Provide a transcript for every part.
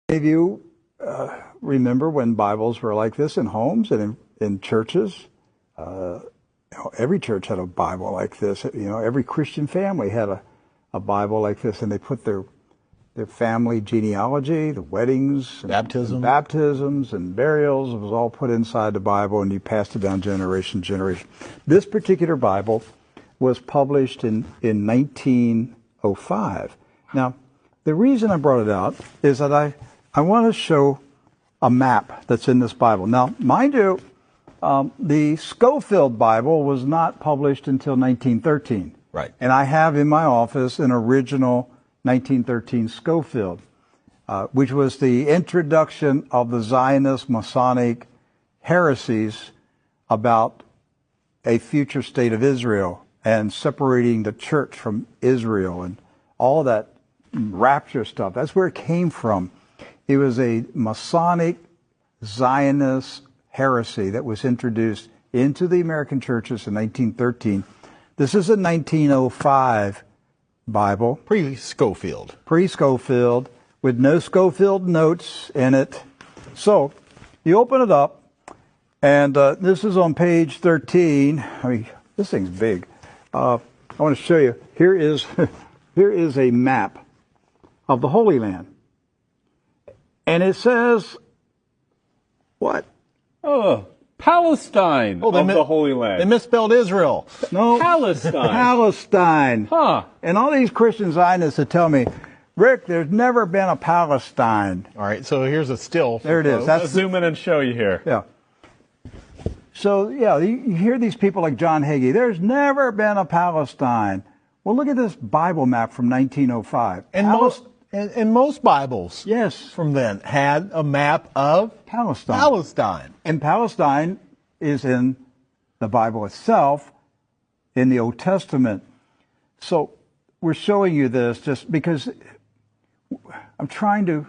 If you remember when Bibles were like this in homes and in churches, every church had a Bible like this. Every Christian family had a Bible like this, and they put their family genealogy, the weddings, and baptisms and burials. It was all put inside the Bible, and you passed it down generation to generation. This particular Bible was published in 1905. Now, the reason I brought it out is that I want to show a map that's in this Bible. Now, mind you, the Scofield Bible was not published until 1913. Right. And I have in my office an original 1913 Scofield, which was the introduction of the Zionist Masonic heresies about a future state of Israel and separating the church from Israel and all that rapture stuff. That's where it came from. It was a Masonic Zionist heresy that was introduced into the American churches in 1913. This is a 1905 Bible. Pre-Scofield. Pre-Scofield, with no Scofield notes in it. So, you open it up, and this is on page 13. I mean, this thing's big. I want to show you. Here is a map of the Holy Land. And it says, what? Oh, Palestine of the Holy Land. They misspelled Israel. No. Palestine. Palestine. Huh. And all these Christian Zionists that tell me, Rick, there's never been a Palestine. All right, so here's a still. There it is. Let's zoom in and show you here. Yeah. So, yeah, you hear these people like John Hagee, there's never been a Palestine. Well, look at this Bible map from 1905. And most Bibles, yes, from then had a map of Palestine. And Palestine is in the Bible itself, in the Old Testament. So we're showing you this just because I'm trying to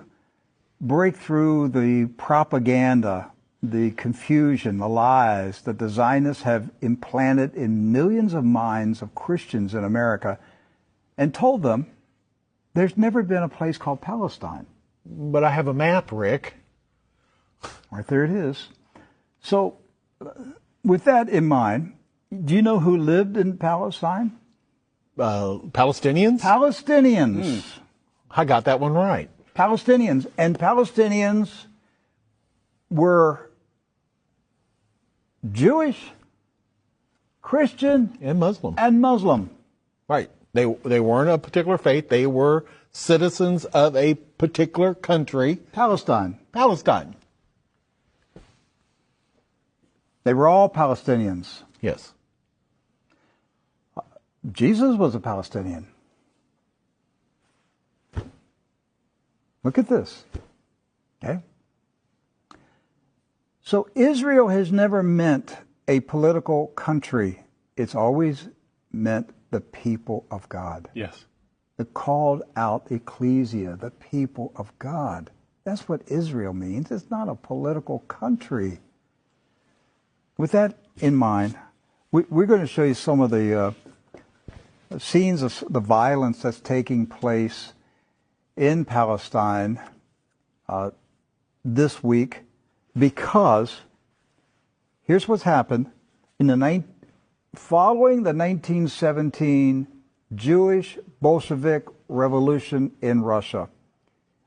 break through the propaganda, the confusion, the lies that the Zionists have implanted in millions of minds of Christians in America, and told them there's never been a place called Palestine. But I have a map, Rick. Right there it is. So, with that in mind, do you know who lived in Palestine? Palestinians? Palestinians. I got that one right. Palestinians. And Palestinians were Jewish, Christian, and Muslim. Right. They weren't a particular faith. They were citizens of a particular country. Palestine. They were all Palestinians. Yes. Jesus was a Palestinian. Look at this. Okay? So Israel has never meant a political country. It's always meant the people of God. Yes. The called out ecclesia, the people of God. That's what Israel means. It's not a political country. With that in mind, we're going to show you some of the scenes of the violence that's taking place in Palestine this week, because here's what's happened following the 1917 Jewish Bolshevik Revolution in Russia,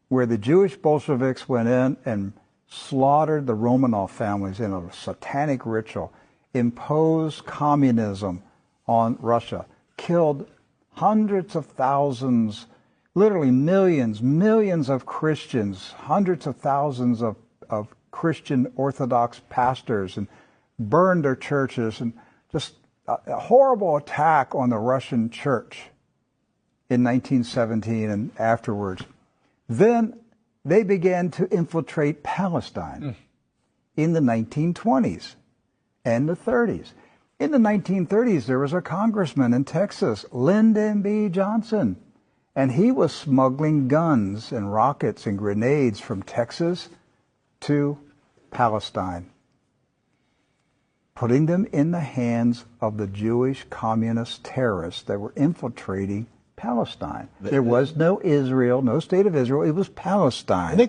where the Jewish Bolsheviks went in and slaughtered the Romanov families in a satanic ritual, imposed communism on Russia, killed hundreds of thousands, literally millions of Christians, hundreds of thousands of Christian Orthodox pastors, and burned their churches, and just a horrible attack on the Russian church in 1917 and afterwards. Then they began to infiltrate Palestine in the 1920s and the 30s. In the 1930s, there was a congressman in Texas, Lyndon B. Johnson, and he was smuggling guns and rockets and grenades from Texas to Palestine, putting them in the hands of the Jewish communist terrorists that were infiltrating Palestine. There was no Israel, no state of Israel. It was Palestine. And they